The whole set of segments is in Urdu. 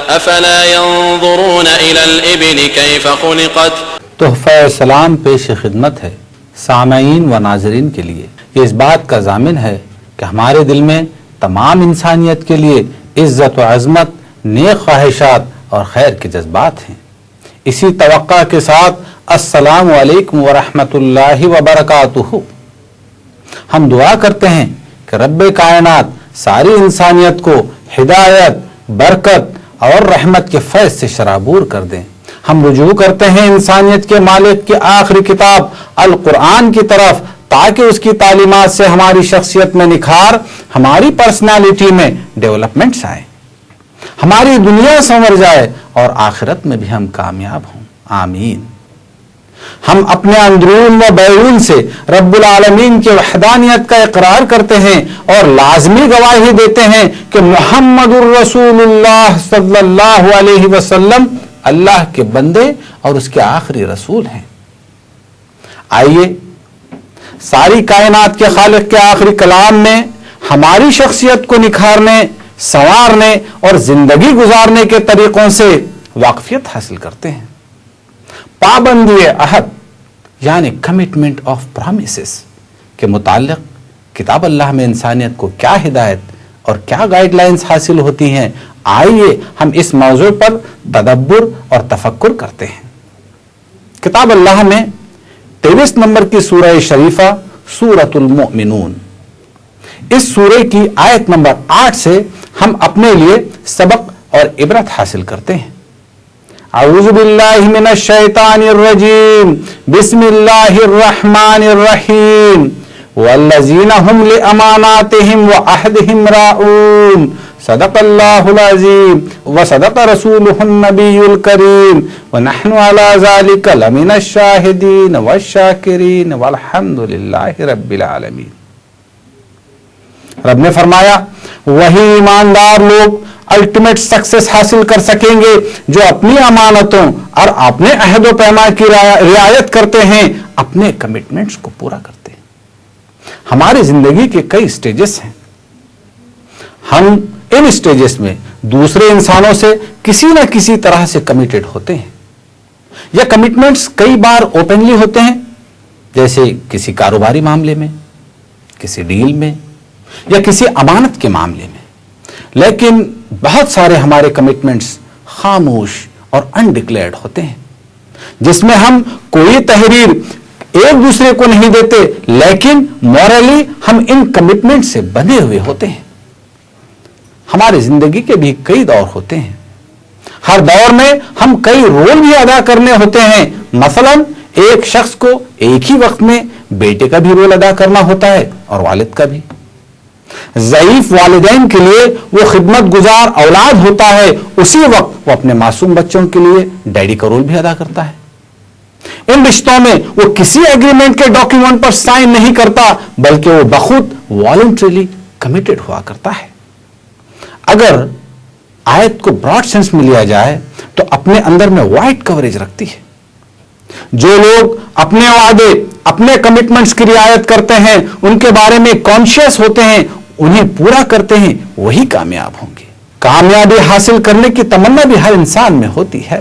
افلا ينظرون الى الابل كيف خلقت. تحفہ سلام پیش خدمت ہے سامعین و ناظرین کے لیے. یہ اس بات کا ضامن ہے کہ ہمارے دل میں تمام انسانیت کے لیے عزت و عظمت، نیک خواہشات اور خیر کے جذبات ہیں. اسی توقع کے ساتھ السلام علیکم ورحمۃ اللہ وبرکاتہ. ہم دعا کرتے ہیں کہ رب کائنات ساری انسانیت کو ہدایت، برکت اور رحمت کے فیض سے شرابور کر دیں. ہم رجوع کرتے ہیں انسانیت کے مالک کی آخری کتاب القرآن کی طرف تاکہ اس کی تعلیمات سے ہماری شخصیت میں نکھار، ہماری پرسنالٹی میں ڈیولپمنٹس آئیں، ہماری دنیا سنور جائے اور آخرت میں بھی ہم کامیاب ہوں. آمین. ہم اپنے اندرون و بیرون سے رب العالمین کی وحدانیت کا اقرار کرتے ہیں اور لازمی گواہی دیتے ہیں کہ محمد الرسول اللہ صلی اللہ علیہ وسلم اللہ کے بندے اور اس کے آخری رسول ہیں. آئیے ساری کائنات کے خالق کے آخری کلام میں ہماری شخصیت کو نکھارنے، سنوارنے اور زندگی گزارنے کے طریقوں سے واقفیت حاصل کرتے ہیں. پابندی عہد یعنی کمٹمنٹ آف پرامیسز کے متعلق کتاب اللہ میں انسانیت کو کیا ہدایت اور کیا گائیڈ لائنز حاصل ہوتی ہیں، آئیے ہم اس موضوع پر تدبر اور تفکر کرتے ہیں. کتاب اللہ میں 23 نمبر کی سورہ شریفہ سورۃ المؤمنون، اس سورہ کی آیت نمبر 8 سے ہم اپنے لیے سبق اور عبرت حاصل کرتے ہیں. اعوذ باللہ من الشیطان الرجیم، بسم اللہ الرحمن الرحیم. والذین هم لأماناتهم وعہدهم راعون، صدق اللہ العظیم وصدق رسولہ النبی الکریم ونحن علی ذلک لمن الشاہدین والشاکرین والحمد للہ رب العالمین. رب نے فرمایا وہی ایماندار لوگ الٹیمیٹ سکسیس حاصل کر سکیں گے جو اپنی امانتوں اور اپنے عہد و پیمان کی رعایت کرتے ہیں، اپنے کمٹمنٹس کو پورا کرتے ہیں. ہماری زندگی کے کئی سٹیجز ہیں. ہم ان سٹیجز میں دوسرے انسانوں سے کسی نہ کسی طرح سے کمیٹڈ ہوتے ہیں. یہ کمٹمنٹس کئی بار اوپنلی ہوتے ہیں، جیسے کسی کاروباری معاملے میں، کسی ڈیل میں یا کسی امانت کے معاملے میں. لیکن بہت سارے ہمارے کمٹمنٹس خاموش اور انڈکلیئرڈ ہوتے ہیں، جس میں ہم کوئی تحریر ایک دوسرے کو نہیں دیتے، لیکن مورلی ہم ان کمٹمنٹ سے بندھے ہوئے ہوتے ہیں. ہماری زندگی کے بھی کئی دور ہوتے ہیں. ہر دور میں ہم کئی رول بھی ادا کرنے ہوتے ہیں. مثلا ایک شخص کو ایک ہی وقت میں بیٹے کا بھی رول ادا کرنا ہوتا ہے اور والد کا بھی. ضعیف والدین کے لیے وہ خدمت گزار اولاد ہوتا ہے، اسی وقت وہ اپنے معصوم بچوں کے لیے ڈیڈی کا رول بھی ادا کرتا ہے. ان رشتوں میں وہ کسی ایگریمنٹ کے ڈاکیومنٹ پر سائن نہیں کرتا، بلکہ وہ بخود والنٹریلی کمیٹڈ ہوا کرتا ہے. اگر آیت کو براڈ سینس میں لیا جائے تو اپنے اندر میں وائڈ کوریج رکھتی ہے. جو لوگ اپنے وعدے، اپنے کمٹمنٹس کی رعایت کرتے ہیں، ان کے بارے میں کانشیس ہوتے ہیں، انہیں پورا کرتے ہیں، وہی کامیاب ہوں گے. کامیابی حاصل کرنے کی تمنا بھی ہر انسان میں ہوتی ہے.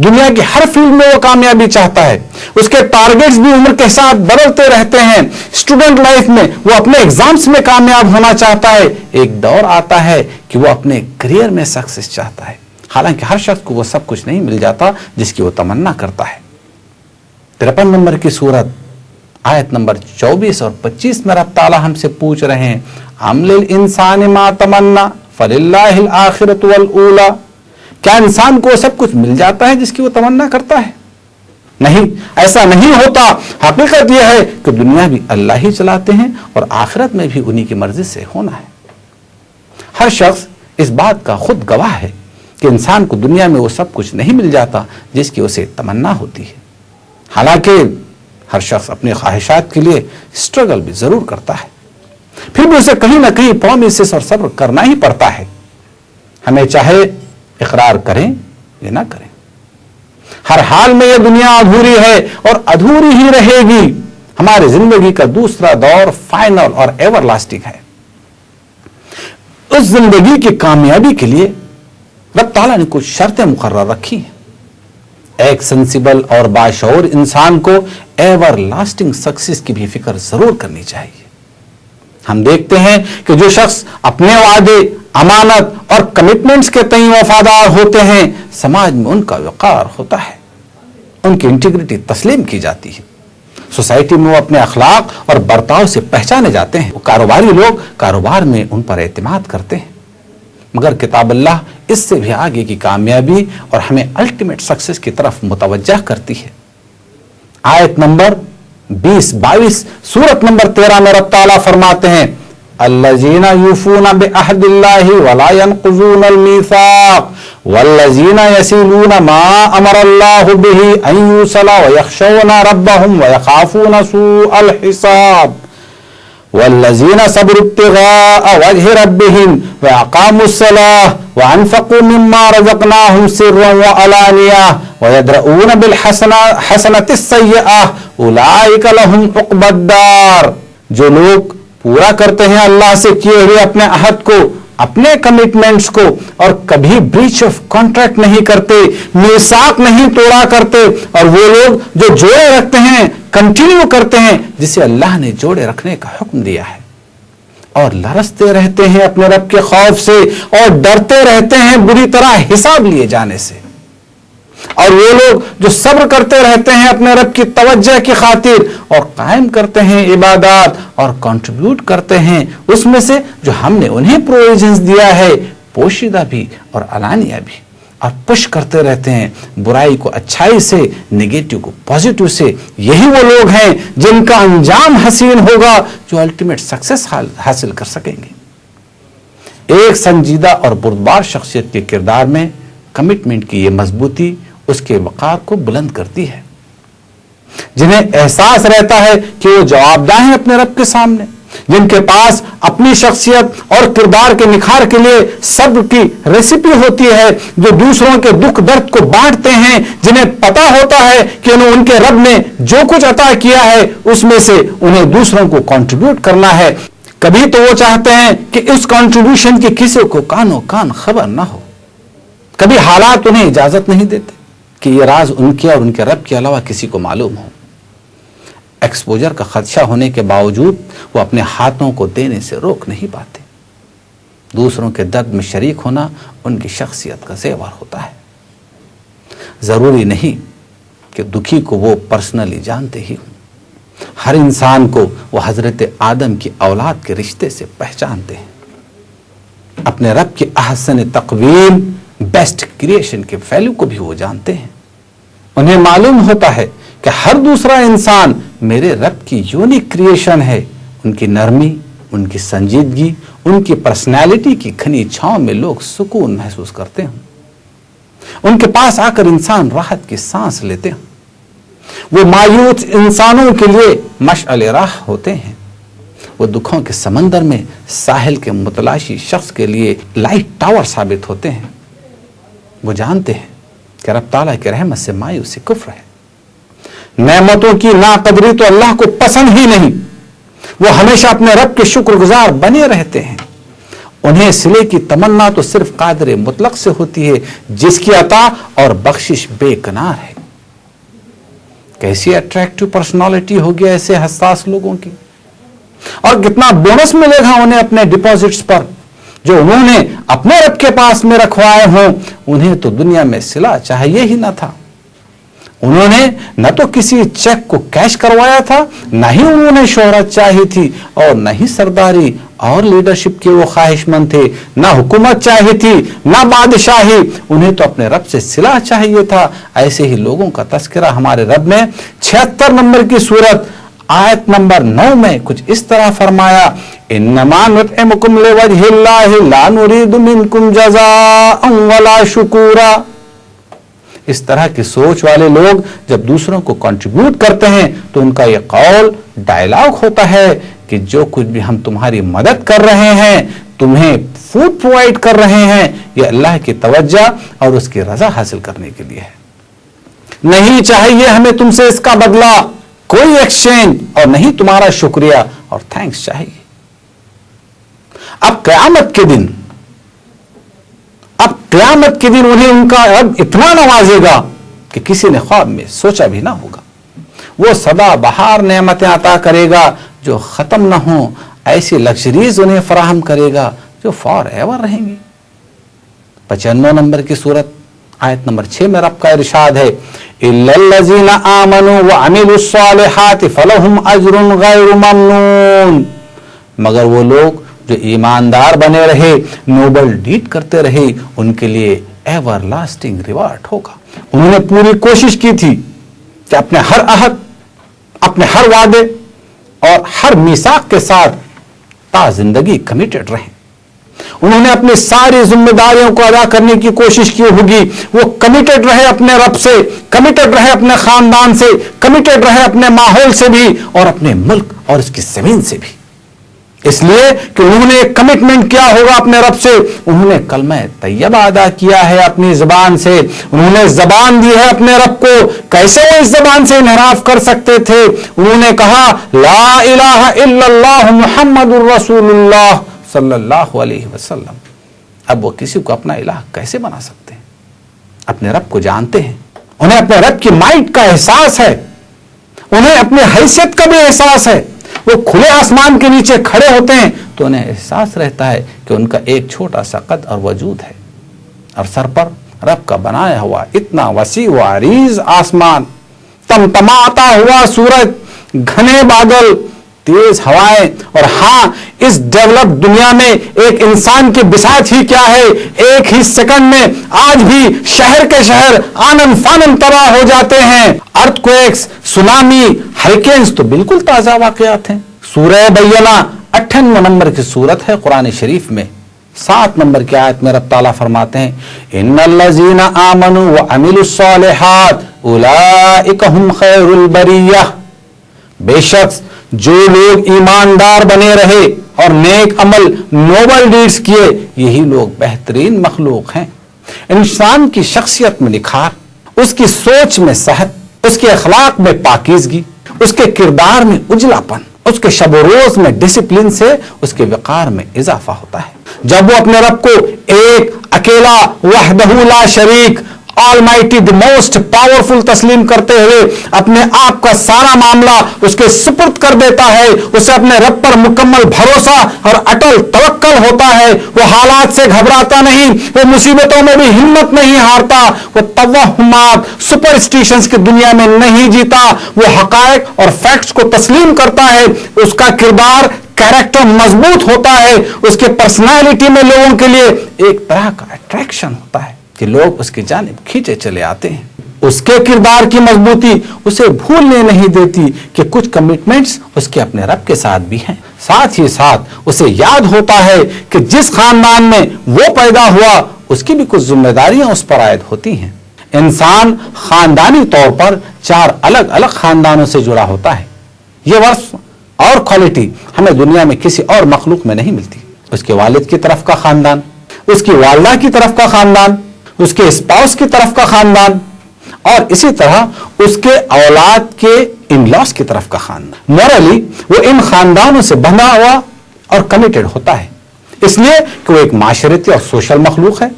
دنیا کی ہر فیلڈ میں وہ کامیابی چاہتا ہے. اس کے ٹارگٹس بھی عمر کے ساتھ بدلتے رہتے ہیں. اسٹوڈنٹ لائف میں وہ اپنے ایگزامس میں کامیاب ہونا چاہتا ہے. ایک دور آتا ہے کہ وہ اپنے کریئر میں سکسیس چاہتا ہے. حالانکہ ہر شخص کو وہ سب کچھ نہیں مل جاتا جس کی وہ تمنا کرتا ہے. 53 نمبر کی سورت آیت نمبر 24 اور 25 میں رب تعالیٰ ہم سے پوچھ رہے ہیں ام للانسان ما تمنا فللہ الآخرۃ والأولی. کیا انسان کو سب کچھ مل جاتا ہے جس کی وہ تمنا کرتا ہے؟ نہیں، ایسا نہیں ہوتا. حقیقت یہ ہے کہ دنیا بھی اللہ ہی چلاتے ہیں اور آخرت میں بھی انہی کی مرضی سے ہونا ہے. ہر شخص اس بات کا خود گواہ ہے کہ انسان کو دنیا میں وہ سب کچھ نہیں مل جاتا جس کی اسے تمنا ہوتی ہے. حالانکہ ہر شخص اپنی خواہشات کے لیے سٹرگل بھی ضرور کرتا ہے، پھر بھی اسے کہیں نہ کہیں پرومسز اور صبر کرنا ہی پڑتا ہے. ہمیں چاہے اقرار کریں یا نہ کریں، ہر حال میں یہ دنیا ادھوری ہے اور ادھوری ہی رہے گی. ہماری زندگی کا دوسرا دور فائنل اور ایور لاسٹنگ ہے. اس زندگی کی کامیابی کے لیے رب تعالیٰ نے کچھ شرطیں مقرر رکھی ہیں۔ ایک سینسیبل اور باشعور انسان کو ایور لاسٹنگ سکسیس کی بھی فکر ضرور کرنی چاہیے۔ ہم دیکھتے ہیں کہ جو شخص اپنے وعدے، امانت اور کمٹمنٹس کے تئیں وفادار ہوتے ہیں، سماج میں ان کا وقار ہوتا ہے، ان کی انٹیگریٹی تسلیم کی جاتی ہے، سوسائٹی میں وہ اپنے اخلاق اور برتاؤ سے پہچانے جاتے ہیں، کاروباری لوگ کاروبار میں ان پر اعتماد کرتے ہیں۔ مگر کتاب اللہ اس سے بھی آگے کی کامیابی اور ہمیں الٹیمیٹ سکسیس کی طرف متوجہ کرتی ہے۔ آیت نمبر 20-22 سورت نمبر 13 میں رب تعالیٰ فرماتے ہیں الذین یوفون بعہد اللہ ولا ینقضون المیثاق والذین یصلون ما امر اللہ به ان یوصل ویخشون ربهم ویخافون سوء الحساب والذین صبروا ابتغاء وجه ربهم واقاموا الصلاة وانفقوا مما رزقناهم سرا وعلانیہ ویدرؤون بالحسنة السیئة اولئک لهم عقبی الدار۔ جو لوگ پورا کرتے ہیں اللہ سے کیے ہوئے اپنے عہد کو، اپنے کمٹمنٹس کو، اور کبھی بریچ آف کانٹریکٹ نہیں کرتے، میثاق نہیں توڑا کرتے، اور وہ لوگ جو جوڑے رکھتے ہیں کنٹینیو کرتے ہیں جسے اللہ نے جوڑے رکھنے کا حکم دیا ہے، اور لرزتے رہتے ہیں اپنے رب کے خوف سے اور ڈرتے رہتے ہیں بری طرح حساب لیے جانے سے، اور وہ لوگ جو صبر کرتے رہتے ہیں اپنے رب کی توجہ کی خاطر اور قائم کرتے ہیں عبادات اور کنٹریبیوٹ کرتے ہیں اس میں سے جو ہم نے انہیں پروویژنز دیا ہے، پوشیدہ بھی اور علانیہ بھی، اور پش کرتے رہتے ہیں برائی کو اچھائی سے، نگیٹو کو پازیٹو سے۔ یہی وہ لوگ ہیں جن کا انجام حسین ہوگا، جو الٹیمیٹ سکسیس حاصل کر سکیں گے۔ ایک سنجیدہ اور بردبار شخصیت کے کردار میں کمٹمنٹ کی یہ مضبوطی اس کے وقار کو بلند کرتی ہے، جنہیں احساس رہتا ہے کہ وہ جوابدہ ہیں اپنے رب کے سامنے، جن کے پاس اپنی شخصیت اور کردار کے نکھار کے لیے صبر کی ریسیپی ہوتی ہے، جو دوسروں کے دکھ درد کو بانٹتے ہیں، جنہیں پتا ہوتا ہے کہ ان کے رب نے جو کچھ عطا کیا ہے اس میں سے انہیں دوسروں کو کنٹریبیوٹ کرنا ہے۔ کبھی تو وہ چاہتے ہیں کہ اس کنٹریبیوشن کی کسی کو کانوں کان خبر نہ ہو، کبھی حالات انہیں اجازت نہیں دیتے کہ یہ راز ان کے اور ان کے رب کے علاوہ کسی کو معلوم ہو۔ ایکسپوجر کا خدشہ ہونے کے باوجود وہ اپنے ہاتھوں کو دینے سے روک نہیں پاتے۔ دوسروں کے درد میں شریک ہونا ان کی شخصیت کا زیور ہوتا ہے۔ ضروری نہیں کہ دکھی کو وہ پرسنلی جانتے ہی ہوں، ہر انسان کو وہ حضرت آدم کی اولاد کے رشتے سے پہچانتے ہیں، اپنے رب کی احسن تقویم، بیسٹ کریشن کے ویلیو کو بھی وہ جانتے ہیں۔ انہیں معلوم ہوتا ہے کہ ہر دوسرا انسان میرے رب کی یونیک کریشن ہے۔ ان کی نرمی، ان کی سنجیدگی، ان کی پرسنالٹی کی گھنی چھاؤں میں لوگ سکون محسوس کرتے ہیں، ان کے پاس آ کر انسان راحت کی سانس لیتے ہیں۔ وہ مایوس انسانوں کے لیے مشعل راہ ہوتے ہیں، وہ دکھوں کے سمندر میں ساحل کے متلاشی شخص کے لیے لائٹ ٹاور ثابت ہوتے ہیں۔ وہ جانتے ہیں کہ رب تعالیٰ کی رحمت سے مایوسی کفر ہے، نعمتوں کی ناقدری تو اللہ کو پسند ہی نہیں۔ وہ ہمیشہ اپنے رب کے شکر گزار بنے رہتے ہیں۔ انہیں صلے کی تمنا تو صرف قادر مطلق سے ہوتی ہے، جس کی عطا اور بخشش بے کنار ہے۔ کیسی اٹریکٹیو پرسنالٹی ہوگی ایسے حساس لوگوں کی، اور کتنا بونس ملے گا انہیں اپنے ڈپازٹس پر جو انہوں نے اپنے رب کے پاس میں رکھوائے ہوں۔ انہیں تو دنیا میں صلہ چاہیے ہی نہ تھا، انہوں نے نہ تو کسی چیک کو کیش کروایا تھا، نہ ہی انہوں نے شہرت چاہی تھی، اور نہ ہی سرداری اور لیڈرشپ کے وہ خواہش مند تھے، نہ حکومت چاہی تھی، نہ بادشاہی۔ انہیں تو اپنے رب سے صلہ چاہیے تھا۔ ایسے ہی لوگوں کا تذکرہ ہمارے رب نے 76 نمبر کی سورت آیت نمبر 9 میں کچھ اس طرح فرمایا، انما نطعمکم لوجہ اللہ لا نرید منکم جزاء ولا شکورا۔ اس طرح کی سوچ والے لوگ جب دوسروں کو کنٹریبیوٹ کرتے ہیں تو ان کا یہ قول ڈائلاگ ہوتا ہے کہ جو کچھ بھی ہم تمہاری مدد کر رہے ہیں، تمہیں فوڈ پرووائڈ کر رہے ہیں، یہ اللہ کی توجہ اور اس کی رضا حاصل کرنے کے لیے ہے، نہیں چاہیے ہمیں تم سے اس کا بدلہ، کوئی ایکسچینج، اور نہیں تمہارا شکریہ اور تھینکس چاہیے۔ اب قیامت کے دن، اب قیامت کے دن انہیں ان کا رب اتنا نوازے گا کہ کسی نے خواب میں سوچا بھی نہ ہوگا. وہ سدا بہار نعمتیں عطا کرے گا جو ختم نہ ہوں، ایسی لگژریز انہیں فراہم کرے گا جو فار ایور رہیں گی. 95 نمبر کی سورت آیت نمبر 6 میں رب کا ارشاد ہے اِلَّا الَّذِينَ آمَنُوا وَعَمِلُوا الصَّالِحَاتِ فَلَهُمْ أَجْرٌ غَيْرُ مَمْنُونٍ، مگر وہ لوگ جو ایماندار بنے رہے، نوبل ڈیڈ کرتے رہے، ان کے لیے ایور لاسٹنگ ریوارڈ ہوگا. انہوں نے پوری کوشش کی تھی کہ اپنے ہر عہد، اپنے ہر وعدے اور ہر میثاق کے ساتھ تا زندگی کمیٹڈ رہیں. انہوں نے اپنی ساری ذمہ داریوں کو ادا کرنے کی کوشش کی ہوگی. وہ کمیٹڈ رہے اپنے رب سے، کمیٹڈ رہے اپنے خاندان سے، کمیٹڈ رہے اپنے ماحول سے بھی اور اپنے ملک اور اس کی زمین سے بھی. اس لیے کہ انہوں نے ایک کمٹمنٹ کیا ہوگا اپنے رب سے. انہوں نے کلمہ طیبہ ادا کیا ہے اپنی زبان سے. انہوں نے زبان دی ہے اپنے رب کو. کیسے وہ اس زبان سے انحراف کر سکتے تھے؟ انہوں نے کہا لا الہ الا اللہ محمد الرسول اللہ صلی اللہ علیہ وسلم. اب وہ کسی کو اپنا الہ کیسے بنا سکتے ہیں؟ اپنے رب کو جانتے ہیں، انہیں اپنے رب کی مائٹ کا احساس ہے، انہیں اپنی حیثیت کا بھی احساس ہے. وہ کھلے آسمان کے نیچے کھڑے ہوتے ہیں تو انہیں احساس رہتا ہے کہ ان کا ایک چھوٹا سا قد اور وجود ہے، اور سر پر رب کا بنایا ہوا اتنا وسیع و عریض آسمان، تمتماتا ہوا سورج، گھنے بادل، تیز ہوائیں. اور ہاں، اس ڈیولپ دنیا میں ایک انسان کی بساط ہی کیا ہے، ایک ہی سیکنڈ میں آج بھی شہر کے شہر آنن فانن تباہ ہو جاتے ہیں. ارتھ کویکس، سونامی، ہریکینز تو بالکل تازہ واقعات ہیں. سورہ بینہ 98 نمبر کی سورت ہے قرآن شریف میں 7 نمبر کی آیت میں رب تعالیٰ فرماتے ہیں ان الذین آمنوا وعملوا الصالحات اولئک هم خیر البریہ. بے شک جو لوگ ایماندار بنے رہے اور نیک عمل، نوبل ڈیڈز کیے، یہی لوگ بہترین مخلوق ہیں. انسان کی شخصیت میں نکھار، اس کی سوچ میں صحت، اس کے اخلاق میں پاکیزگی، اس کے کردار میں اجلا پن، اس کے شب و روز میں ڈسپلن سے اس کے وقار میں اضافہ ہوتا ہے. جب وہ اپنے رب کو ایک اکیلا وحدہ لا شریک آلمائٹی دی موسٹ پاورفل تسلیم کرتے ہوئے اپنے آپ کا سارا معاملہ اس کے سپرد کر دیتا ہے، اسے اپنے رب پر مکمل بھروسہ اور اٹل توکل ہوتا ہے. وہ حالات سے گھبراتا نہیں، وہ مصیبتوں میں بھی ہمت نہیں ہارتا، وہ توہمات، سپرسٹیشنز کی دنیا میں نہیں جیتا، وہ حقائق اور فیکٹس کو تسلیم کرتا ہے. اس کا کردار، کیریکٹر مضبوط ہوتا ہے، اس کے پرسنالٹی میں لوگوں کے لیے ایک طرح کا اٹریکشن ہوتا ہے کہ لوگ اس کی جانب کھینچے چلے آتے ہیں. اس کے کردار کی مضبوطی اسے بھولنے نہیں دیتی کہ کچھ کمٹمنٹس اس کے اپنے رب کے ساتھ بھی ہیں. ساتھ ہی ساتھ اسے یاد ہوتا ہے کہ جس خاندان میں وہ پیدا ہوا اس کی بھی کچھ ذمہ داریاں اس پر عائد ہوتی ہیں. انسان خاندانی طور پر 4 الگ الگ خاندانوں سے جڑا ہوتا ہے. یہ وصف اور کوالٹی ہمیں دنیا میں کسی اور مخلوق میں نہیں ملتی. اس کے والد کی طرف کا خاندان، اس کی والدہ کی طرف کا خاندان، اس کے اسپاؤس کی طرف کا خاندان، اور اسی طرح اس کے اولاد کے ان لاس کی طرف کا خاندان. مورلی وہ ان خاندانوں سے بندھا ہوا اور کمیٹڈ ہوتا ہے، اس لیے کہ وہ ایک معاشرتی اور سوشل مخلوق ہے.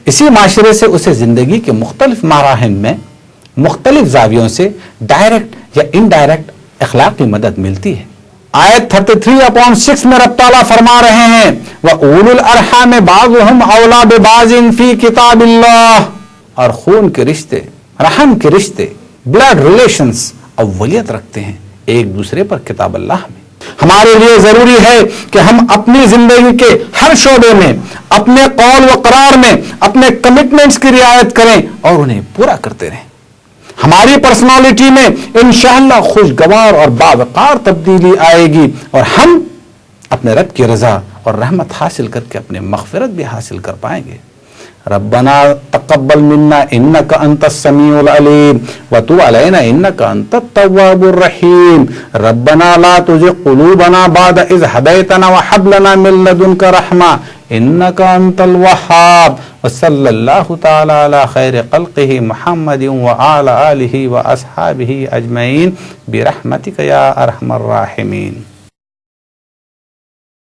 اسی معاشرے سے اسے زندگی کے مختلف مراحل میں مختلف زاویوں سے ڈائریکٹ یا انڈائریکٹ اخلاقی مدد ملتی ہے. آیت 33/6 میں رب تعالیٰ فرما رہے ہیں وَأُولُو الْأَرْحَامِ بَعْضُهُمْ أَوْلَىٰ بِبَعْضٍ فِي كِتَابِ اللَّهِ. اور خون کے رشتے، رحم کے رشتے، بلڈ ریلیشنز اولیت رکھتے ہیں ایک دوسرے پر کتاب اللہ میں. ہمارے لیے ضروری ہے کہ ہم اپنی زندگی کے ہر شعبے میں، اپنے قول و قرار میں اپنے کمٹمنٹس کی رعایت کریں اور انہیں پورا کرتے رہیں. ہماری پرسنالٹی میں انشاءاللہ خوشگوار اور باوقار تبدیلی آئے گی اور ہم اپنے رب کی رضا اور رحمت حاصل کر کے اپنے مغفرت بھی حاصل کر پائیں گے. ربنا تقبل منا انك انت السميع العليم وتب علينا انك انت التواب الرحيم. ربنا لا تزغ قلوبنا بعد إذ هديتنا وهب لنا من لدنك رحمة انك انت الوهاب. وصلى الله تعالى على خير خلقه محمد وعلى آله وأصحابه أجمعين برحمتك يا أرحم الراحمين.